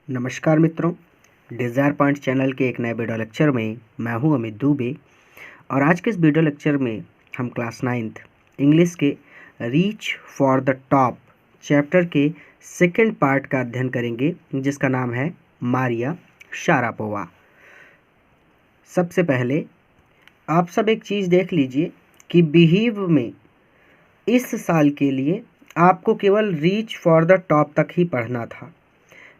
नमस्कार मित्रों, desire point channel के एक नए वीडियो लेक्चर में मैं हूं अमित दुबे। और आज के इस वीडियो लेक्चर में हम क्लास 9th इंग्लिश के reach for the top chapter के सेकंड पार्ट का अध्ययन करेंगे, जिसका नाम है मारिया शारापोवा। सबसे पहले आप सब एक चीज़ देख लीजिए कि बिहेव में इस साल के लिए आपको केवल रीच फॉर द टॉप तक ही पढ़ना था।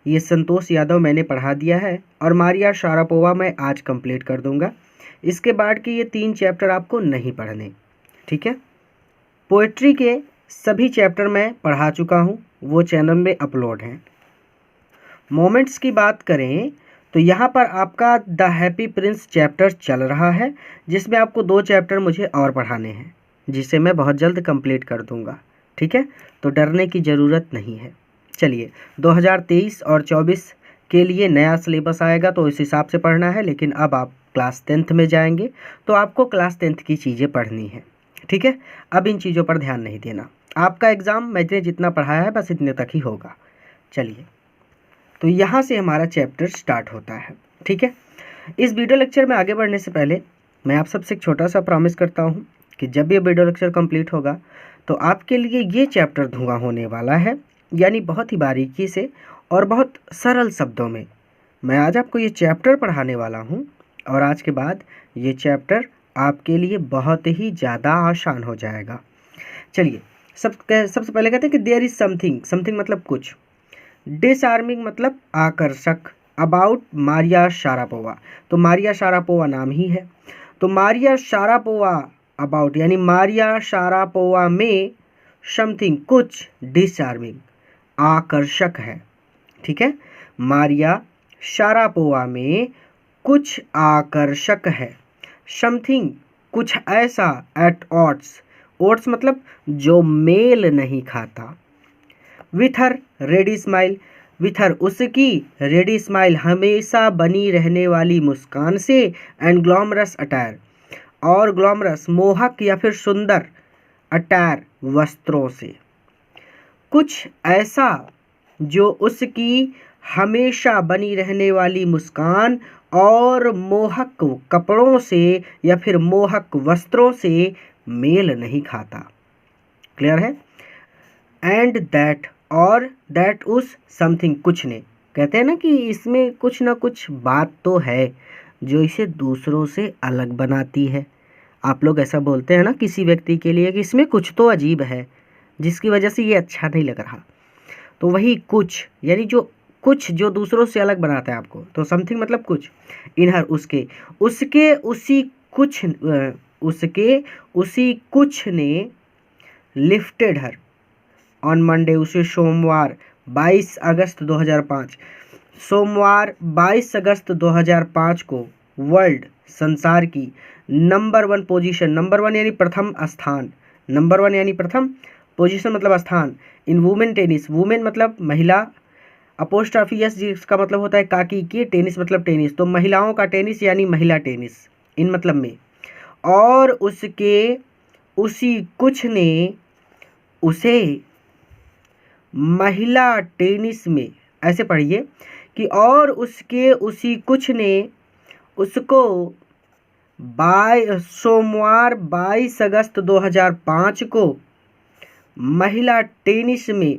ये संतोष यादव मैंने पढ़ा दिया है और मारिया शारापोवा मैं आज कंप्लीट कर दूंगा। इसके बाद के ये 3 चैप्टर आपको नहीं पढ़ने, ठीक है। पोएट्री के सभी चैप्टर मैं पढ़ा चुका हूँ, वो चैनल में अपलोड हैं। मोमेंट्स की बात करें तो यहाँ पर आपका द हैप्पी प्रिंस चैप्टर चल रहा है, जिसमें आपको 2 चैप्टर मुझे और पढ़ाने हैं, जिसे मैं बहुत जल्द कंप्लीट कर दूंगा, ठीक है। तो डरने की ज़रूरत नहीं है। चलिए, 2023 और 24 के लिए नया सिलेबस आएगा तो इस हिसाब से पढ़ना है, लेकिन अब आप क्लास 10th में जाएंगे तो आपको क्लास 10th की चीज़ें पढ़नी है, ठीक है। अब इन चीज़ों पर ध्यान नहीं देना। आपका एग्ज़ाम मैंने जितना पढ़ाया है बस इतने तक ही होगा। चलिए, तो यहाँ से हमारा चैप्टर स्टार्ट होता है, ठीक है। इस वीडियो लेक्चर में आगे बढ़ने से पहले मैं आप सबसे एक छोटा सा प्रॉमिस करता हूँ कि जब ये वीडियो लेक्चर कंप्लीट होगा तो आपके लिए ये चैप्टर धुआं होने वाला है, यानी बहुत ही बारीकी से और बहुत सरल शब्दों में मैं आज आपको ये चैप्टर पढ़ाने वाला हूँ। और आज के बाद ये चैप्टर आपके लिए बहुत ही ज़्यादा आसान हो जाएगा। चलिए, सबसे पहले कहते हैं कि देयर इज़ समथिंग। समथिंग मतलब कुछ, डिसआर्मिंग मतलब आकर्षक, अबाउट मारिया शारापोवा। तो मारिया शारापोवा नाम ही है, तो मारिया शारापोवा अबाउट यानी मारिया शारापोवा में समथिंग कुछ डिसआर्मिंग आकर्षक है, ठीक है। मारिया शारापोवा में कुछ आकर्षक है, समथिंग कुछ ऐसा, एट ऑड्स, ऑड्स मतलब जो मेल नहीं खाता, with her ready smile, with her उसकी रेडी स्माइल हमेशा बनी रहने वाली मुस्कान से, एंड ग्लैमरस अटायर और ग्लैमरस मोहक या फिर सुंदर अटायर वस्त्रों से, कुछ ऐसा जो उसकी हमेशा बनी रहने वाली मुस्कान और मोहक कपड़ों से या फिर मोहक वस्त्रों से मेल नहीं खाता। क्लियर है। एंड दैट, और दैट उस समथिंग कुछ ने, कहते हैं ना कि इसमें कुछ ना कुछ बात तो है जो इसे दूसरों से अलग बनाती है। आप लोग ऐसा बोलते हैं ना किसी व्यक्ति के लिए कि इसमें कुछ तो अजीब है, जिसकी वजह से ये अच्छा नहीं लग रहा। तो वही कुछ, यानी जो कुछ जो दूसरों से अलग बनाता है आपको। तो समथिंग मतलब कुछ। इन हर उसके, उसके उसी कुछ, उसके उसी कुछ ने लिफ्टेड हर ऑन मंडे, उसे सोमवार 22 अगस्त 2005, सोमवार 22 अगस्त 2005 को वर्ल्ड, संसार की नंबर 1 पोजीशन, नंबर 1 यानी प्रथम स्थान, नंबर 1 यानी प्रथम, पोजीशन मतलब स्थान, इन वुमेन टेनिस, वुमेन मतलब महिला, अपोस्ट्रोफी एस जिसका मतलब होता है काकी की, टेनिस मतलब टेनिस, तो महिलाओं का टेनिस यानी महिला टेनिस, इन मतलब में। और उसके उसी कुछ ने उसे महिला टेनिस में, ऐसे पढ़िए कि और उसके उसी कुछ ने उसको सोमवार 22 अगस्त 2005 को महिला टेनिस में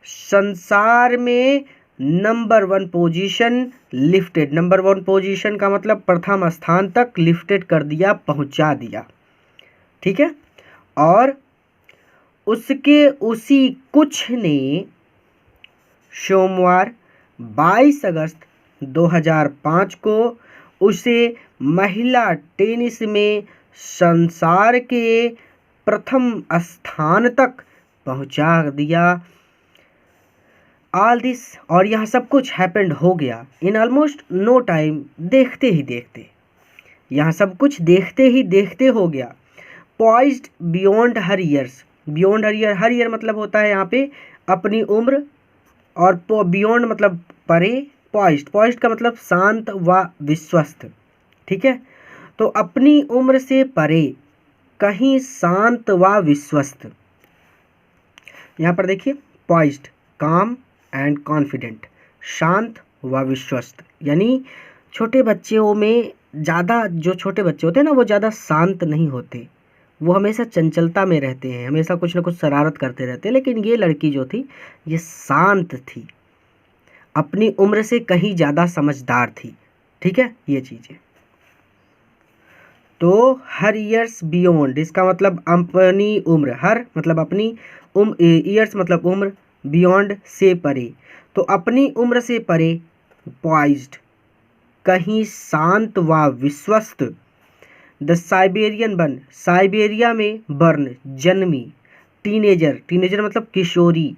संसार में number 1 position lifted, number 1 position का मतलब प्रथम स्थान तक लिफ्टेड कर दिया, पहुंचा दिया, ठीक है। और उसके उसी कुछ ने सोमवार 22 अगस्त 2005 को उसे महिला टेनिस में संसार के प्रथम स्थान तक पहुंचा दिया। ऑल दिस, और यह सब कुछ हैपेंड हो गया इन ऑलमोस्ट नो टाइम, देखते ही देखते, यहाँ सब कुछ देखते ही देखते हो गया। Poised beyond her years, beyond her year, her year मतलब होता है यहाँ पे अपनी उम्र, और बियॉन्ड मतलब परे, पॉइज्ड, पॉइज्ड का मतलब शांत व विश्वस्त, ठीक है। तो अपनी उम्र से परे, कहीं शांत व विश्वस्त। यहाँ पर देखिए, पॉइज्ड काम एंड कॉन्फिडेंट, शांत व विश्वस्त, यानी छोटे बच्चों में ज़्यादा, जो छोटे बच्चे होते हैं ना वो ज़्यादा शांत नहीं होते, वो हमेशा चंचलता में रहते हैं, हमेशा कुछ ना कुछ शरारत करते रहते हैं। लेकिन ये लड़की जो थी ये शांत थी, अपनी उम्र से कहीं ज़्यादा समझदार थी। ठीक है, ये चीज़ें। तो हर ईयर्स बियॉन्ड, इसका मतलब अपनी उम्र, हर मतलब अपनी ईयर्स मतलब उम्र, बियॉन्ड से परे, तो अपनी उम्र से परे, पॉइज्ड कहीं शांत व विश्वस्त, द साइबेरियन बर्न, साइबेरिया में बर्न जन्मी, टीनेजर, टीनेजर मतलब किशोरी,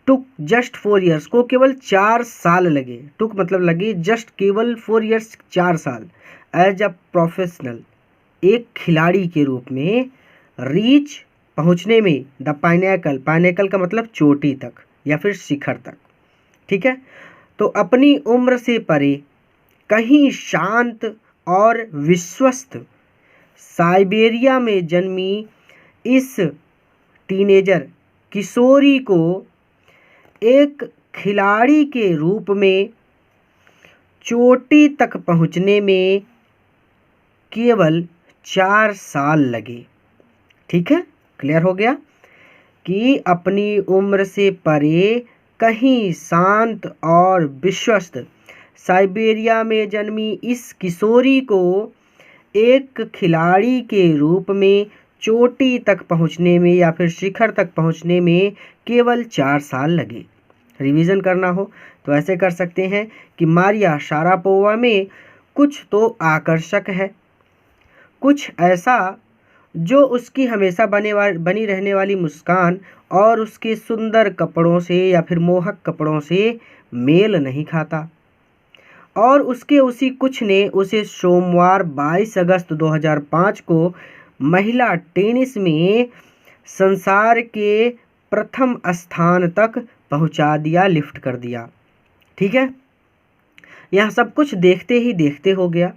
टुक जस्ट 4 ईयर्स, को केवल 4 साल लगे, टुक मतलब लगे, जस्ट केवल 4 ईयर्स 4 साल, एज अ प्रोफेशनल एक खिलाड़ी के रूप में, रीच पहुंचने में, द पाइनैकल, पाइनैकल का मतलब चोटी तक या फिर शिखर तक। ठीक है, तो अपनी उम्र से परे, कहीं शांत और विश्वस्त, साइबेरिया में जन्मी इस टीनेजर किशोरी को एक खिलाड़ी के रूप में चोटी तक पहुंचने में केवल 4 साल लगे। ठीक है, क्लियर हो गया कि अपनी उम्र से परे, कहीं शांत और विश्वस्त, साइबेरिया में जन्मी इस किशोरी को एक खिलाड़ी के रूप में चोटी तक पहुंचने में या फिर शिखर तक पहुंचने में केवल 4 साल लगे। रिवीजन करना हो तो ऐसे कर सकते हैं कि मारिया शारापोवा में कुछ तो आकर्षक है, कुछ ऐसा जो उसकी हमेशा बनी रहने वाली मुस्कान और उसके सुंदर कपड़ों से या फिर मोहक कपड़ों से मेल नहीं खाता, और उसके उसी कुछ ने उसे सोमवार 22 अगस्त 2005 को महिला टेनिस में संसार के प्रथम स्थान तक पहुंचा दिया, लिफ्ट कर दिया। ठीक है, यह सब कुछ देखते ही देखते हो गया।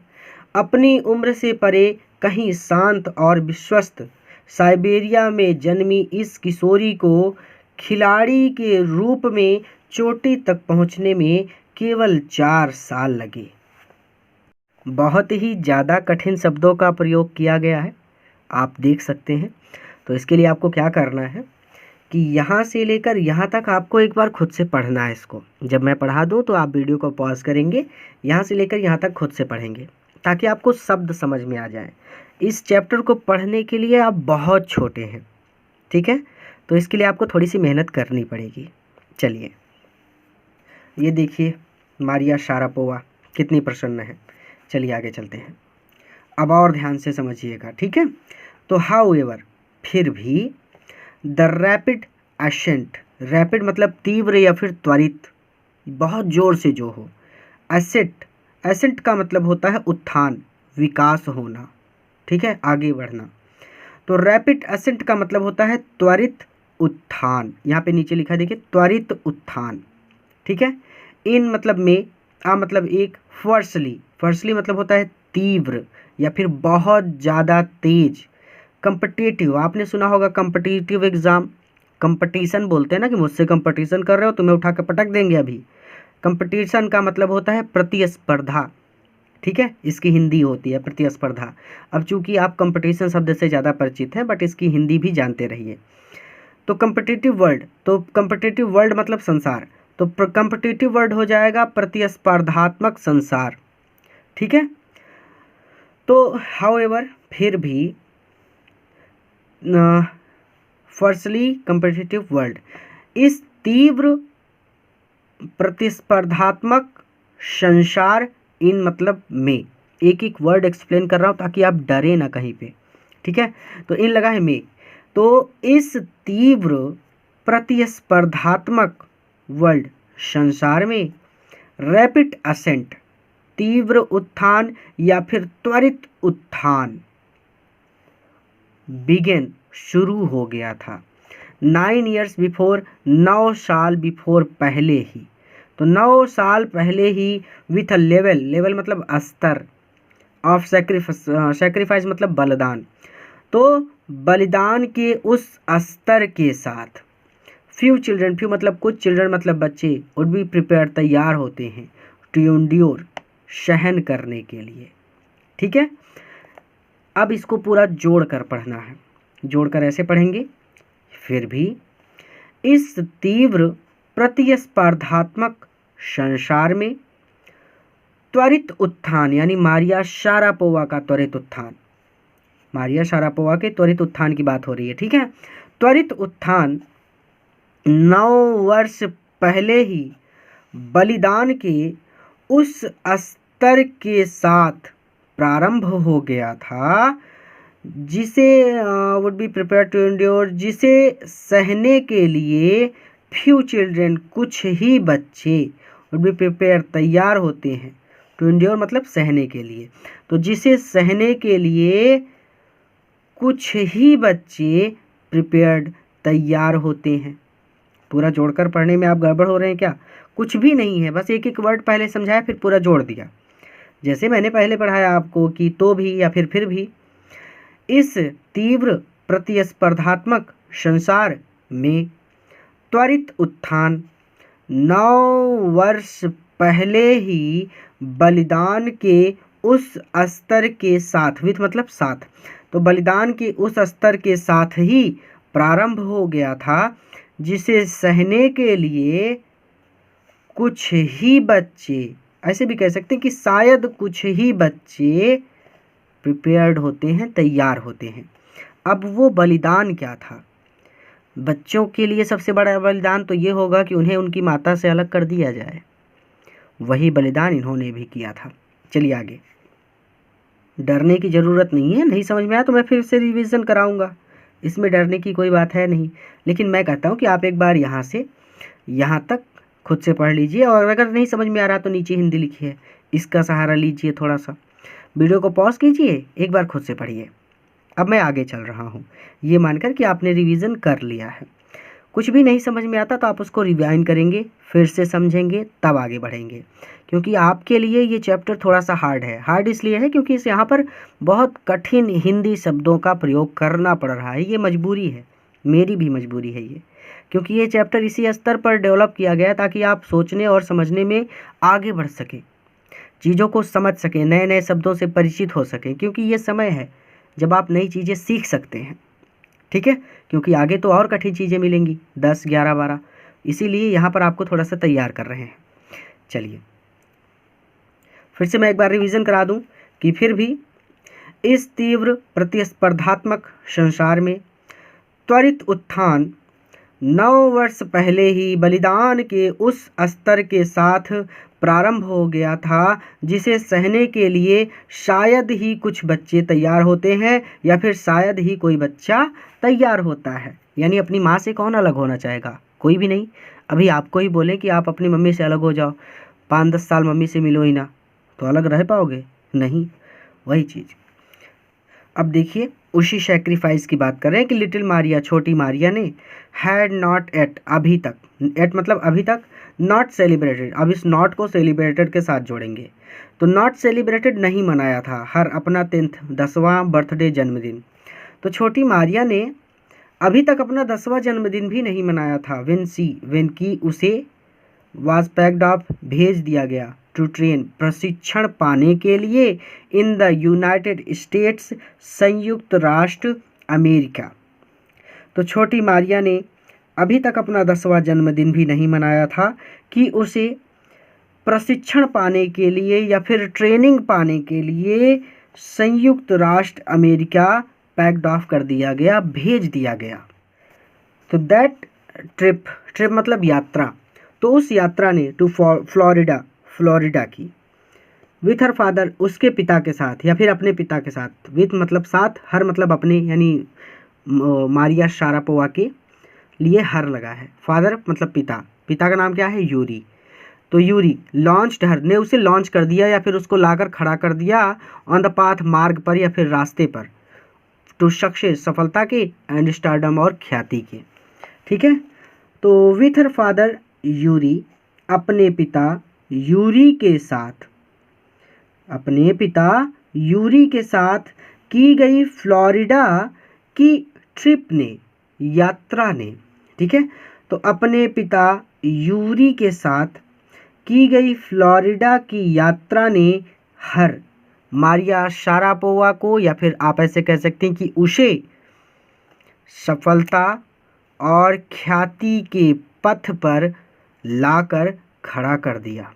अपनी उम्र से परे, कहीं शांत और विश्वस्त, साइबेरिया में जन्मी इस किशोरी को खिलाड़ी के रूप में चोटी तक पहुंचने में केवल 4 साल लगे। बहुत ही ज़्यादा कठिन शब्दों का प्रयोग किया गया है, आप देख सकते हैं। तो इसके लिए आपको क्या करना है कि यहाँ से लेकर यहाँ तक आपको एक बार खुद से पढ़ना है इसको। जब मैं पढ़ा दूँ तो आप वीडियो को पॉज करेंगे, यहाँ से लेकर यहाँ तक खुद से पढ़ेंगे ताकि आपको शब्द समझ में आ जाए। इस चैप्टर को पढ़ने के लिए आप बहुत छोटे हैं, ठीक है, तो इसके लिए आपको थोड़ी सी मेहनत करनी पड़ेगी। चलिए, ये देखिए मारिया शारापोवा कितनी प्रसन्न है। चलिए आगे चलते हैं, अब और ध्यान से समझिएगा। ठीक है, तो हाउएवर, फिर भी, द रैपिड एसेंट, रैपिड मतलब तीव्र या फिर त्वरित, बहुत जोर से जो हो। एसेट, एसेंट का मतलब होता है उत्थान, विकास होना, ठीक है, आगे बढ़ना। तो रैपिड एसेंट का मतलब होता है त्वरित उत्थान, यहाँ पे नीचे लिखा देखिए त्वरित उत्थान। ठीक है, इन मतलब में, आ मतलब एक, फर्स्टली, फर्स्टली मतलब होता है तीव्र या फिर बहुत ज़्यादा तेज। कंपटीटिव, आपने सुना होगा कंपटीटिव एग्ज़ाम, कंपटीशन बोलते हैं ना कि मुझसे कंपटीशन कर रहे हो, तुम्हें उठा के पटक देंगे अभी। कंपटीशन का मतलब होता है प्रतिस्पर्धा, ठीक है, इसकी हिंदी होती है प्रतिस्पर्धा। अब चूंकि आप कंपटीशन शब्द से ज़्यादा परिचित हैं, बट इसकी हिंदी भी जानते रहिए। तो कंपटीटिव वर्ल्ड, तो कंपटीटिव वर्ल्ड मतलब संसार, तो कंपटीटिव वर्ल्ड हो जाएगा प्रतिस्पर्धात्मक संसार। ठीक है, तो हाउएवर, फिर भी, फर्स्टली कंपटीटिव वर्ल्ड, इस तीव्र प्रतिस्पर्धात्मक संसार, इन मतलब में, एक एक वर्ड एक्सप्लेन कर रहा हूँ ताकि आप डरे ना कहीं पे। ठीक है, तो इन लगा है में, तो इस तीव्र प्रतिस्पर्धात्मक वर्ल्ड संसार में रैपिड असेंट, तीव्र उत्थान या फिर त्वरित उत्थान, बिगेन शुरू हो गया था। 9 ईयर्स बिफोर, 9 साल बिफोर पहले ही, तो 9 साल पहले ही, विथ अ लेवल, लेवल मतलब स्तर, ऑफ सैक्रिफाइस, सैक्रिफाइस मतलब बलिदान, तो बलिदान के उस स्तर के साथ, फ्यू चिल्ड्रन, फ्यू मतलब कुछ, चिल्ड्रन मतलब बच्चे, वुड बी प्रिपेयर तैयार होते हैं, टू एंड्योर सहन करने के लिए। ठीक है, अब इसको पूरा जोड़ कर पढ़ना है। जोड़कर ऐसे पढ़ेंगे, फिर भी इस तीव्र प्रतिस्पर्धात्मक संसार में त्वरित उत्थान, यानी मारिया शारापोवा का त्वरित उत्थान, मारिया शारापोवा के त्वरित उत्थान की बात हो रही है। ठीक है, त्वरित उत्थान 9 वर्ष पहले ही बलिदान के उस स्तर के साथ प्रारंभ हो गया था जिसे would be prepare to endure, जिसे सहने के लिए फ्यू चिल्ड्रन कुछ ही बच्चे, वुड बी प्रिपेयर तैयार होते हैं, टू एंड्योर मतलब सहने के लिए, तो जिसे सहने के लिए कुछ ही बच्चे प्रिपेयर्ड तैयार होते हैं। पूरा जोड़कर पढ़ने में आप गड़बड़ हो रहे हैं क्या? कुछ भी नहीं है, बस एक एक वर्ड पहले समझाया फिर पूरा जोड़ दिया, जैसे मैंने पहले पढ़ाया आपको कि तो भी या फिर भी। इस तीव्र प्रतिस्पर्धात्मक संसार में त्वरित उत्थान 9 वर्ष पहले ही बलिदान के उस स्तर के साथ, विथ मतलब साथ, तो बलिदान के उस स्तर के साथ ही प्रारंभ हो गया था जिसे सहने के लिए कुछ ही बच्चे, ऐसे भी कह सकते हैं कि शायद कुछ ही बच्चे प्रिपेयर्ड होते हैं, तैयार होते हैं। अब वो बलिदान क्या था? बच्चों के लिए सबसे बड़ा बलिदान तो ये होगा कि उन्हें उनकी माता से अलग कर दिया जाए, वही बलिदान इन्होंने भी किया था। चलिए आगे, डरने की ज़रूरत नहीं है, नहीं समझ में आया तो मैं फिर से रिवीजन कराऊंगा, इसमें डरने की कोई बात है नहीं। लेकिन मैं कहता हूँ कि आप एक बार यहाँ से यहाँ तक खुद से पढ़ लीजिए, और अगर नहीं समझ में आ रहा तो नीचे हिंदी लिखी है, इसका सहारा लीजिए, थोड़ा सा वीडियो को पॉज कीजिए, एक बार खुद से पढ़िए। अब मैं आगे चल रहा हूँ, ये मानकर कि आपने रिवीजन कर लिया है। कुछ भी नहीं समझ में आता तो आप उसको रिवाइंड करेंगे, फिर से समझेंगे, तब आगे बढ़ेंगे, क्योंकि आपके लिए ये चैप्टर थोड़ा सा हार्ड है। हार्ड इसलिए है क्योंकि इस यहाँ पर बहुत कठिन हिंदी शब्दों का प्रयोग करना पड़ रहा है, ये मजबूरी है, मेरी भी मजबूरी है ये, क्योंकि ये चैप्टर इसी स्तर पर डेवलप किया गया ताकि आप सोचने और समझने में आगे बढ़ सकें, चीज़ों को समझ सकें, नए नए शब्दों से परिचित हो सकें, क्योंकि ये समय है जब आप नई चीज़ें सीख सकते हैं। ठीक है, क्योंकि आगे तो और कठिन चीज़ें मिलेंगी 10, 11, 12, इसीलिए यहाँ पर आपको थोड़ा सा तैयार कर रहे हैं। चलिए फिर से मैं एक बार रिवीजन करा दूं कि फिर भी इस तीव्र प्रतिस्पर्धात्मक संसार में त्वरित उत्थान 9 वर्ष पहले ही बलिदान के उस स्तर के साथ प्रारंभ हो गया था जिसे सहने के लिए शायद ही कुछ बच्चे तैयार होते हैं, या फिर शायद ही कोई बच्चा तैयार होता है। यानी अपनी माँ से कौन अलग होना चाहेगा? कोई भी नहीं। अभी आपको ही बोलें कि आप अपनी मम्मी से अलग हो जाओ, 5-10 साल मम्मी से मिलो ही ना, तो अलग रह पाओगे? नहीं, वही चीज़। अब देखिए, उसी सेक्रीफाइस की बात कर रहे हैं कि लिटिल मारिया, छोटी मारिया ने हैड नॉट एट, अभी तक, एट मतलब अभी तक, नॉट सेलिब्रेटेड, अब इस नॉट को सेलिब्रेटेड के साथ जोड़ेंगे, तो नॉट सेलिब्रेटेड नहीं मनाया था हर अपना 10वां बर्थडे जन्मदिन। तो छोटी मारिया ने अभी तक अपना 10वां जन्मदिन भी नहीं मनाया था। वेन की उसे वाज पैक्ड ऑफ, भेज दिया गया, टू ट्रेन, प्रशिक्षण पाने के लिए, इन द यूनाइटेड स्टेट्स, संयुक्त राष्ट्र अमेरिका। तो छोटी मारिया ने अभी तक अपना 10वां जन्मदिन भी नहीं मनाया था कि उसे प्रशिक्षण पाने के लिए या फिर ट्रेनिंग पाने के लिए संयुक्त राष्ट्र अमेरिका पैक्ड ऑफ कर दिया गया, भेज दिया गया। तो दैट ट्रिप, ट्रिप मतलब यात्रा, तो उस यात्रा ने टू फ्लोरिडा की, विथ हर फादर, उसके पिता के साथ या फिर अपने पिता के साथ, विथ मतलब साथ, हर मतलब अपने, यानी मारिया शारापोवा के लिए हर लगा है, फादर मतलब पिता, पिता का नाम क्या है? यूरी। तो यूरी लॉन्च्ड हर, ने उसे लॉन्च कर दिया या फिर उसको लाकर खड़ा कर दिया, ऑन द पाथ, मार्ग पर या फिर रास्ते पर, टू सक्सेस, सफलता के, एंड स्टारडम और ख्याति के। ठीक है, तो विथ हर फादर यूरी, अपने पिता यूरी के साथ, अपने पिता यूरी के साथ की गई फ्लोरिडा की ट्रिप ने, यात्रा ने, ठीक है, तो अपने पिता यूरी के साथ की गई फ्लोरिडा की यात्रा ने हर मारिया शारापोवा को, या फिर आप ऐसे कह सकते हैं कि उसे, सफलता और ख्याति के पथ पर लाकर खड़ा कर दिया।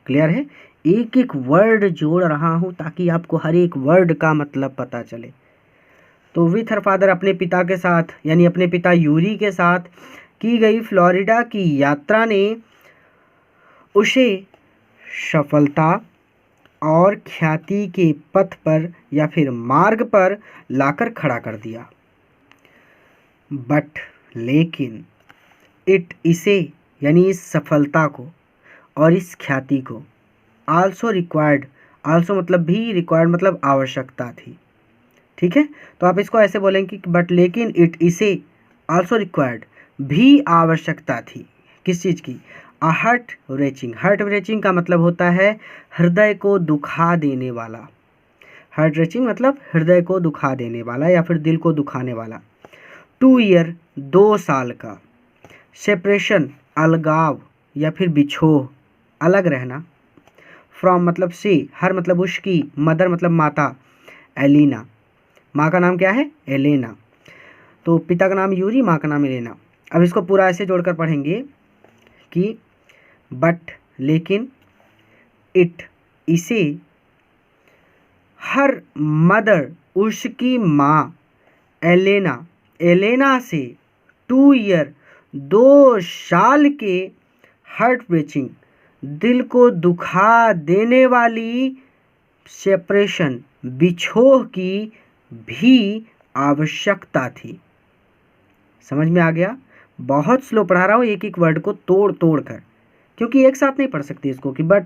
क्लियर है? एक एक वर्ड जोड़ रहा हूँ ताकि आपको हर एक वर्ड का मतलब पता चले। तो विथ हर फादर अपने पिता के साथ, यानी अपने पिता यूरी के साथ की गई फ्लोरिडा की यात्रा ने उसे सफलता और ख्याति के पथ पर या फिर मार्ग पर लाकर खड़ा कर दिया। बट लेकिन इट इसे, यानी इस सफलता को और इस ख्याति को, आल्सो रिक्वायर्ड, आल्सो मतलब भी, रिक्वायर्ड मतलब आवश्यकता थी। ठीक है, तो आप इसको ऐसे बोलेंगे कि बट लेकिन इट इसे आल्सो रिक्वायर्ड, भी आवश्यकता थी किस चीज़ की? Heart reaching. हार्ट रेचिंग का मतलब होता है हृदय को दुखा देने वाला। हार्ट रेचिंग मतलब हृदय को दुखा देने वाला या फिर दिल को दुखाने वाला। 2 ईयर 2 साल का। सेपरेशन अलगाव या फिर बिछोह, अलग रहना। फ्रॉम मतलब से, हर मतलब उसकी, मदर मतलब माता, एलिना, माँ का नाम क्या है? एलेना। तो पिता का नाम यूरी, माँ का नाम एलेना। अब इसको पूरा ऐसे जोड़कर पढ़ेंगे कि बट लेकिन इट इसे, हर मदर उसकी माँ, एलेना, एलेना से 2 ईयर 2 साल के हार्ट ब्रेचिंग, दिल को दुखा देने वाली सेपरेशन, बिछोह की भी आवश्यकता थी। समझ में आ गया? बहुत स्लो पढ़ा रहा हूँ, एक एक वर्ड को तोड़ तोड़ कर, क्योंकि एक साथ नहीं पढ़ सकते इसको कि बट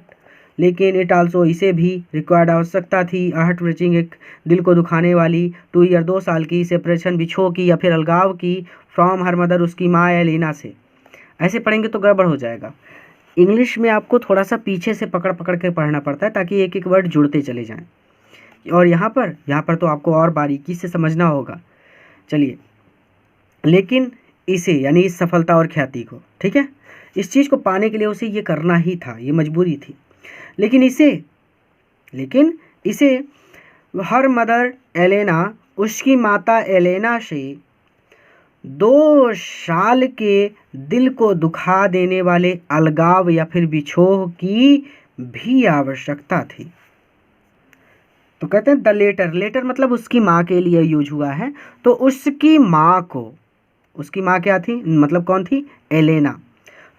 लेकिन इट आल्सो, इसे भी रिक्वायर्ड, आवश्यकता थी, हार्ट ब्रेचिंग, एक दिल को दुखाने वाली, 2 ईयर 2 साल की, सेपरेशन बिछोह की या फिर अलगाव की, फ्रॉम हर मदर उसकी माँ एलेना से। ऐसे पढ़ेंगे तो गड़बड़ हो जाएगा। इंग्लिश में आपको थोड़ा सा पीछे से पकड़ पकड़ के पढ़ना पड़ता है ताकि एक एक वर्ड जुड़ते चले जाएं। और यहाँ पर तो आपको और बारीकी से समझना होगा। चलिए, लेकिन इसे, यानी इस सफलता और ख्याति को, ठीक है, इस चीज़ को पाने के लिए उसे ये करना ही था, ये मजबूरी थी। लेकिन इसे हर मदर एलेना उसकी माता एलेना से 2 साल के दिल को दुखा देने वाले अलगाव या फिर बिछोह की भी आवश्यकता थी। तो कहते हैं द लेटर, लेटर मतलब उसकी माँ के लिए यूज हुआ है। तो उसकी माँ को, उसकी माँ क्या थी, मतलब कौन थी? एलेना।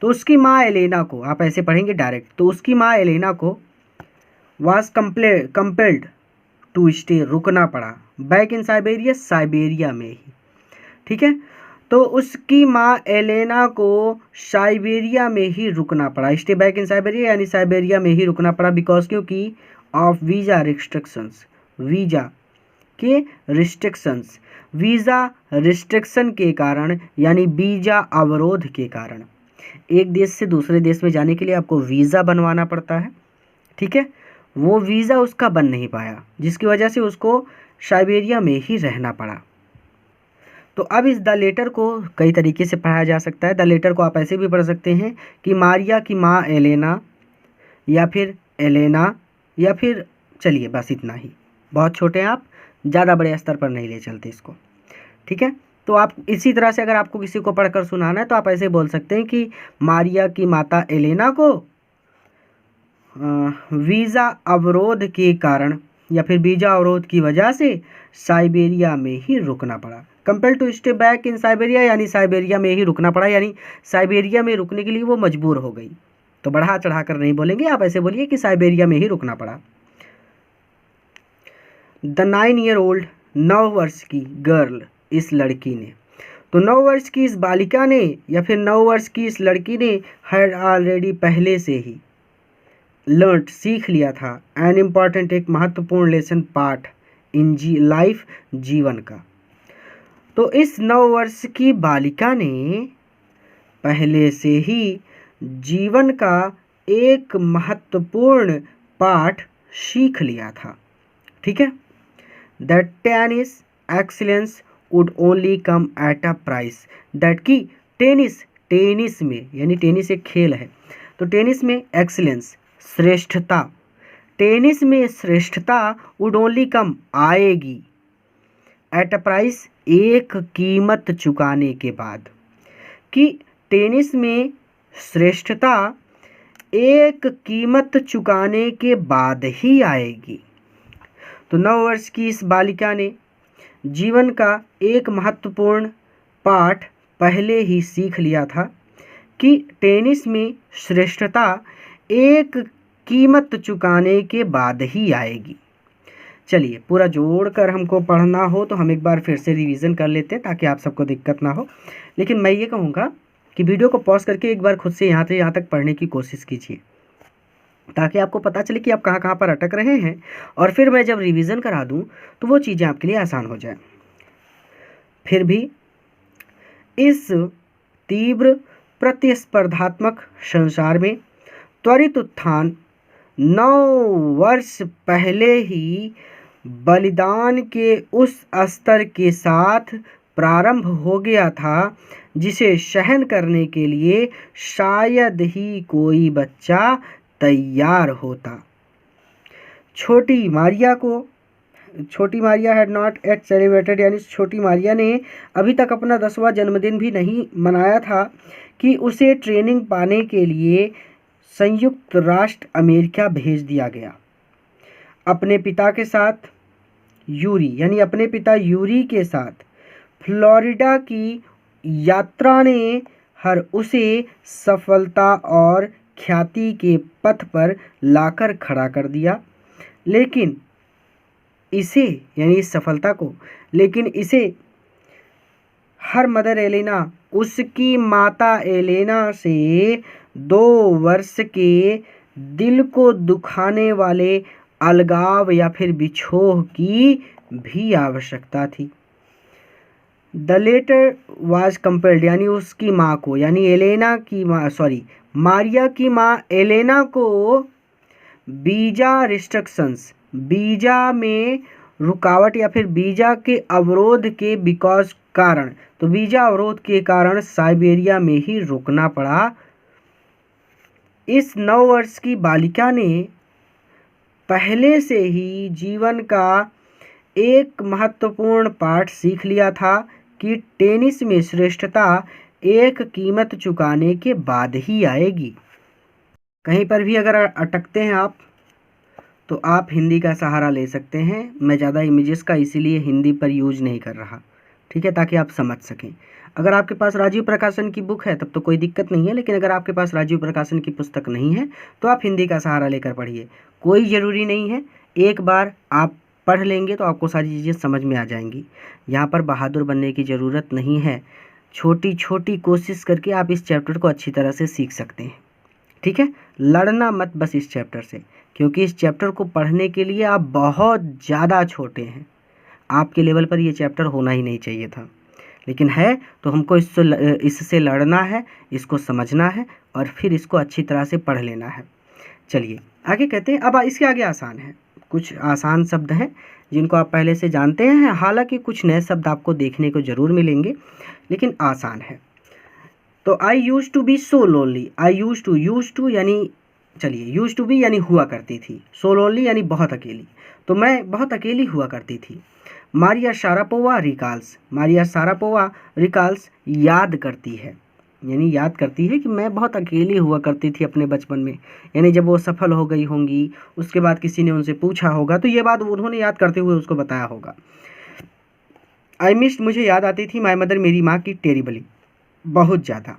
तो उसकी माँ एलेना को, आप ऐसे पढ़ेंगे डायरेक्ट, तो उसकी माँ एलेना को वाज कंपेल्ड टू स्टे, रुकना पड़ा, बैक इन साइबेरिया, साइबेरिया में ही। ठीक है, तो उसकी माँ एलेना को साइबेरिया में ही रुकना पड़ा, स्टे बैक इन साइबेरिया, यानी साइबेरिया में ही रुकना पड़ा, बिकॉज क्योंकि ऑफ वीज़ा रिस्ट्रिक्शंस, वीज़ा के रिस्ट्रिक्शंस, वीज़ा रिस्ट्रिक्शन के कारण, यानी वीज़ा अवरोध के कारण। एक देश से दूसरे देश में जाने के लिए आपको वीज़ा बनवाना पड़ता है। ठीक है, वो वीज़ा उसका बन नहीं पाया, जिसकी वजह से उसको साइबेरिया में ही रहना पड़ा। तो अब इस द लेटर को कई तरीके से पढ़ाया जा सकता है। द लेटर को आप ऐसे भी पढ़ सकते हैं कि मारिया की माँ एलेना, या फिर एलेना, या फिर, चलिए बस इतना ही, बहुत छोटे हैं आप, ज़्यादा बड़े स्तर पर नहीं ले चलते इसको। ठीक है, तो आप इसी तरह से अगर आपको किसी को पढ़कर सुनाना है तो आप ऐसे बोल सकते हैं कि मारिया की माता एलेना को वीज़ा अवरोध के कारण या फिर वीज़ा अवरोध की वजह से साइबेरिया में ही रुकना पड़ा। Compel to stay back in Siberia, यानी साइबेरिया में ही रुकना पड़ा, यानी साइबेरिया में रुकने के लिए वो मजबूर हो गई। तो बढ़ा चढ़ा कर नहीं बोलेंगे, आप ऐसे बोलिए कि साइबेरिया में ही रुकना पड़ा। द 9 ईयर ओल्ड, 9 वर्ष की गर्ल, इस लड़की ने, तो 9 वर्ष की इस बालिका ने या फिर 9 वर्ष की इस लड़की ने हैड ऑलरेडी, पहले से ही, लर्नड, सीख लिया था, एन इम्पॉर्टेंट, एक महत्वपूर्ण लेसन, पाठ, इन लाइफ, जीवन का। तो इस 9 वर्ष की बालिका ने पहले से ही जीवन का एक महत्वपूर्ण पाठ सीख लिया था। ठीक है, that tennis excellence would only come at a price, that की टेनिस टेनिस में, यानी टेनिस एक खेल है, तो टेनिस में एक्सीलेंस, श्रेष्ठता, टेनिस में श्रेष्ठता वुड ओनली कम आएगी एट अ प्राइस, एक कीमत चुकाने के बाद, कि टेनिस में श्रेष्ठता एक कीमत चुकाने के बाद ही आएगी। तो 9 वर्ष की इस बालिका ने जीवन का एक महत्वपूर्ण पाठ पहले ही सीख लिया था कि टेनिस में श्रेष्ठता एक कीमत चुकाने के बाद ही आएगी। चलिए, पूरा जोड़कर हमको पढ़ना हो तो हम एक बार फिर से रिवीजन कर लेते हैं ताकि आप सबको दिक्कत ना हो। लेकिन मैं ये कहूँगा कि वीडियो को पॉज करके एक बार खुद से यहाँ से यहाँ तक पढ़ने की कोशिश कीजिए, ताकि आपको पता चले कि आप कहाँ कहाँ पर अटक रहे हैं, और फिर मैं जब रिवीजन करा दूँ तो वो चीज़ें आपके लिए आसान हो जाए। फिर भी इस तीव्र प्रतिस्पर्धात्मक संसार में त्वरित उत्थान 9 वर्ष पहले ही बलिदान के उस स्तर के साथ प्रारंभ हो गया था जिसे सहन करने के लिए शायद ही कोई बच्चा तैयार होता। छोटी Maria had not at celebrated, यानी छोटी मारिया ने अभी तक अपना 10वां जन्मदिन भी नहीं मनाया था कि उसे ट्रेनिंग पाने के लिए संयुक्त राष्ट्र अमेरिका भेज दिया गया। अपने पिता के साथ अपने पिता यूरी के साथ फ्लोरिडा की यात्रा ने उसे सफलता और ख्याति के पथ पर लाकर खड़ा कर दिया। लेकिन इसे हर मदर एलेना, उसकी माता एलेना से 2 वर्ष के दिल को दुखाने वाले अलगाव या फिर बिछोह की भी आवश्यकता थी। द लेटर वाज कंपेल्ड, यानी उसकी माँ को, यानी मारिया की माँ एलेना को वीजा रिस्ट्रिक्शंस, वीजा में रुकावट या फिर वीजा के अवरोध के कारण, तो वीजा अवरोध के कारण साइबेरिया में ही रुकना पड़ा। इस 9 वर्ष की बालिका ने पहले से ही जीवन का एक महत्वपूर्ण पाठ सीख लिया था कि टेनिस में श्रेष्ठता एक कीमत चुकाने के बाद ही आएगी। कहीं पर भी अगर अटकते हैं आप, तो आप हिंदी का सहारा ले सकते हैं। मैं ज़्यादा इमेजेस का इसीलिए हिंदी पर यूज नहीं कर रहा, ठीक है, ताकि आप समझ सकें। अगर आपके पास राजीव प्रकाशन की बुक है तब तो कोई दिक्कत नहीं है, लेकिन अगर आपके पास राजीव प्रकाशन की पुस्तक नहीं है तो आप हिंदी का सहारा लेकर पढ़िए। कोई ज़रूरी नहीं है, एक बार आप पढ़ लेंगे तो आपको सारी चीज़ें समझ में आ जाएंगी। यहाँ पर बहादुर बनने की ज़रूरत नहीं है, छोटी छोटी कोशिश करके आप इस चैप्टर को अच्छी तरह से सीख सकते हैं, ठीक है। लड़ना मत बस इस चैप्टर से, क्योंकि इस चैप्टर को पढ़ने के लिए आप बहुत ज़्यादा छोटे हैं। आपके लेवल पर ये चैप्टर होना ही नहीं चाहिए था, लेकिन है तो हमको इससे लड़ना है, इसको समझना है और फिर इसको अच्छी तरह से पढ़ लेना है। चलिए आगे कहते हैं। अब इसके आगे आसान है, कुछ आसान शब्द हैं जिनको आप पहले से जानते हैं, हालांकि कुछ नए शब्द आपको देखने को ज़रूर मिलेंगे, लेकिन आसान है। तो I used to be so lonely, used to यानी यूज टू बी यानी हुआ करती थी, सो लोनली यानी बहुत अकेली, तो मैं बहुत अकेली हुआ करती थी। मारिया शारापोवा रिकॉल्स याद करती है, यानी याद करती है कि मैं बहुत अकेली हुआ करती थी अपने बचपन में, यानी जब वो सफल हो गई होंगी उसके बाद किसी ने उनसे पूछा होगा तो ये बात उन्होंने याद करते हुए उसको बताया होगा। आई मिस्ड, मुझे याद आती थी, माय मदर, मेरी माँ की, टेरिबली, बहुत ज़्यादा,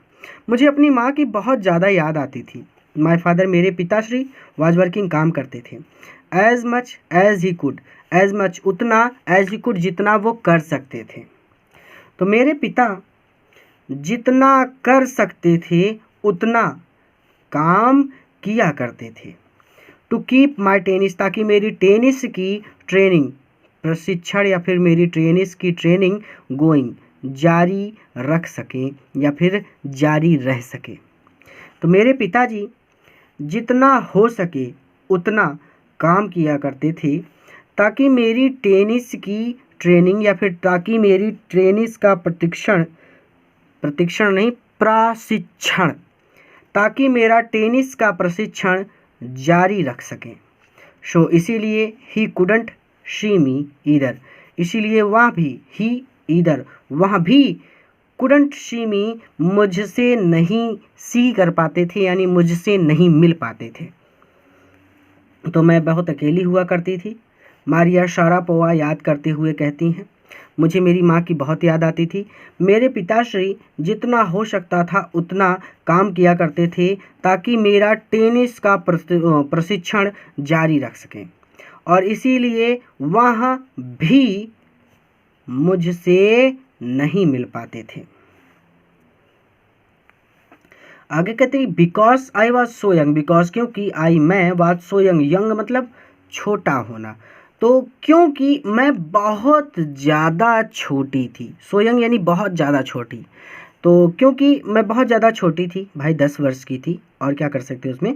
मुझे अपनी माँ की बहुत ज़्यादा याद आती थी। माय फादर, मेरे पिताश्री, वाज वर्किंग, काम करते थे। As much as he could, as much उतना, एज ही कुड जितना वो कर सकते थे, तो मेरे पिता जितना कर सकते थे उतना काम किया करते थे। टू कीप माई टेनिस, ताकि मेरी टेनिस की ट्रेनिंग, प्रशिक्षण या फिर मेरी टेनिस की ट्रेनिंग गोइंग, जारी रख सकें या फिर जारी रह सके। तो मेरे पिताजी जितना हो सके उतना काम किया करते थे ताकि मेरी टेनिस की ट्रेनिंग या फिर ताकि मेरी टेनिस का प्रशिक्षण नहीं, प्रशिक्षण, ताकि मेरा टेनिस का प्रशिक्षण जारी रख सकें। सो इसीलिए he couldn't see me either, इसीलिए वह भी ही ईदर वह भी कुडंट सी मी मुझसे नहीं सी कर पाते थे, यानी मुझसे नहीं मिल पाते थे। तो मैं बहुत अकेली हुआ करती थी। मारिया शारापोवा याद करते हुए कहती हैं, मुझे मेरी माँ की बहुत याद आती थी। मेरे पिताश्री जितना हो सकता था उतना काम किया करते थे ताकि मेरा टेनिस का प्रशिक्षण जारी रख सकें, और इसीलिए वह भी मुझसे नहीं मिल पाते थे। आगे कहते हैं because I was so young, because क्योंकि आई मैं वॉज सो यंग, यंग मतलब छोटा होना, तो क्योंकि मैं बहुत ज़्यादा छोटी थी। सो यंग यानी बहुत ज़्यादा छोटी, तो क्योंकि मैं बहुत ज़्यादा छोटी थी, भाई 10 वर्ष की थी, और क्या कर सकते उसमें।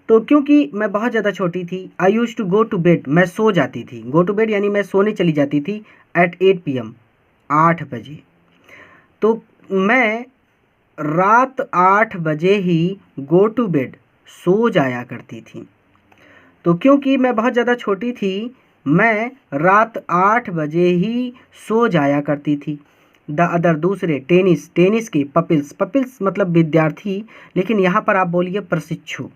तो क्योंकि मैं बहुत ज़्यादा छोटी थी, I used to go to bed, मैं सो जाती थी। गो टू बेड यानी मैं सोने चली जाती थी एट 8 PM, 8 बजे। तो मैं रात 8 बजे ही गो टू बेड सो जाया करती थी। तो क्योंकि मैं बहुत ज़्यादा छोटी थी, मैं रात 8 बजे ही सो जाया करती थी। द अदर दूसरे, टेनिस, टेनिस के पपिल्स, पपिल्स मतलब विद्यार्थी, लेकिन यहाँ पर आप बोलिए प्रशिक्षु।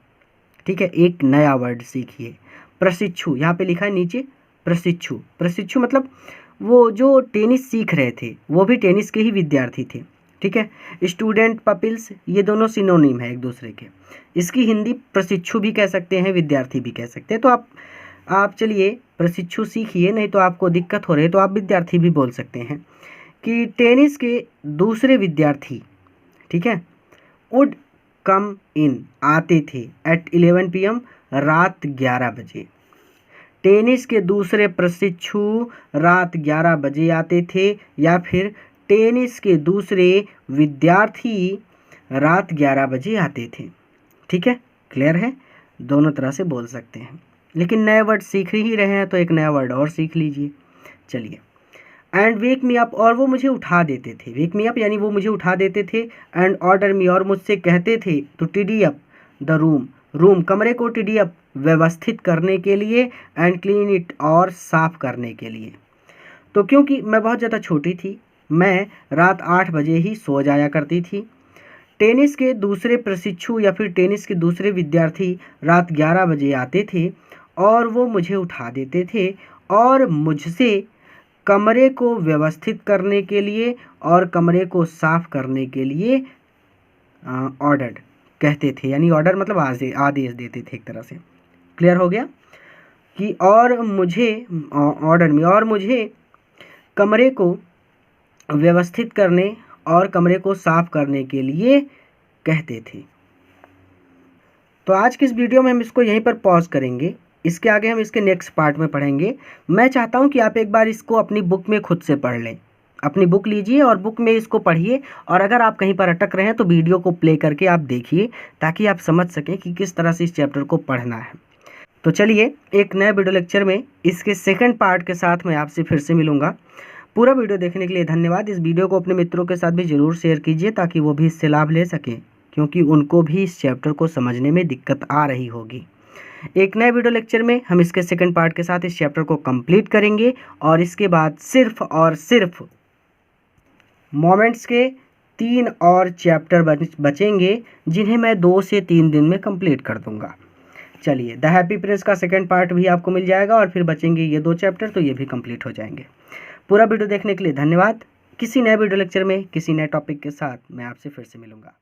ठीक है, एक नया वर्ड सीखिए, प्रशिक्षु। यहाँ पे लिखा है नीचे प्रशिक्षु, प्रशिक्षु मतलब वो जो टेनिस सीख रहे थे वो भी टेनिस के ही विद्यार्थी थे। ठीक है, स्टूडेंट, पपिल्स ये दोनों सिनोनिम है एक दूसरे के। इसकी हिंदी प्रशिक्षु भी कह सकते हैं, विद्यार्थी भी कह सकते हैं। तो आप चलिए प्रशिक्षु सीखिए, नहीं तो आपको दिक्कत हो रही है तो आप विद्यार्थी भी बोल सकते हैं। कि टेनिस के दूसरे विद्यार्थी, ठीक है, वुड कम इन आते थे एट 11 PM, रात 11 बजे। टेनिस के दूसरे प्रशिक्षु रात 11 बजे आते थे, या फिर टेनिस के दूसरे विद्यार्थी रात 11 बजे आते थे। ठीक है, क्लियर है, दोनों तरह से बोल सकते हैं। लेकिन नए वर्ड सीख ही रहे हैं तो एक नया वर्ड और सीख लीजिए। चलिए, एंड वेक मी अप, और वो मुझे उठा देते थे। वेक मी अप यानी वो मुझे उठा देते थे। एंड ऑर्डर मी, और मुझसे कहते थे टू टिडी अप द रूम, रूम कमरे को टिडी अप व्यवस्थित करने के लिए, एंड क्लीन इट और साफ करने के लिए। तो क्योंकि मैं बहुत ज़्यादा छोटी थी, मैं रात 8 बजे ही सो जाया करती थी। टेनिस के दूसरे प्रशिक्षु या फिर टेनिस के दूसरे विद्यार्थी रात 11 बजे आते थे और वो मुझे उठा देते थे और मुझसे कमरे को व्यवस्थित करने के लिए और कमरे को साफ करने के लिए ऑर्डर कहते थे। यानी ऑर्डर मतलब आदेश देते थे एक तरह से। क्लियर हो गया कि और मुझे ऑर्डर में, और मुझे कमरे को व्यवस्थित करने और कमरे को साफ करने के लिए कहते थे। तो आज की इस वीडियो में हम इसको यहीं पर पॉज करेंगे, इसके आगे हम इसके नेक्स्ट पार्ट में पढ़ेंगे। मैं चाहता हूं कि आप एक बार इसको अपनी बुक में खुद से पढ़ लें। अपनी बुक लीजिए और बुक में इसको पढ़िए, और अगर आप कहीं पर अटक रहे हैं तो वीडियो को प्ले करके आप देखिए, ताकि आप समझ सकें कि किस तरह से इस चैप्टर को पढ़ना है। तो चलिए, एक नए वीडियो लेक्चर में इसके सेकंड पार्ट के साथ मैं आपसे फिर से मिलूंगा। पूरा वीडियो देखने के लिए धन्यवाद। इस वीडियो को अपने मित्रों के साथ भी ज़रूर शेयर कीजिए, ताकि वो भी इससे लाभ ले सकें, क्योंकि उनको भी इस चैप्टर को समझने में दिक्कत आ रही होगी। एक नए वीडियो लेक्चर में हम इसके सेकंड पार्ट के साथ इस चैप्टर को कंप्लीट करेंगे, और इसके बाद सिर्फ और सिर्फ मोमेंट्स के 3 और चैप्टर बचेंगे, जिन्हें मैं 2 से 3 दिन में कंप्लीट कर दूंगा। चलिए, द हैप्पी प्रिंस का सेकंड पार्ट भी आपको मिल जाएगा, और फिर बचेंगे ये 2 चैप्टर, तो ये भी कंप्लीट हो जाएंगे। पूरा वीडियो देखने के लिए धन्यवाद। किसी नए वीडियो लेक्चर में किसी नए टॉपिक के साथ मैं आपसे फिर से मिलूंगा।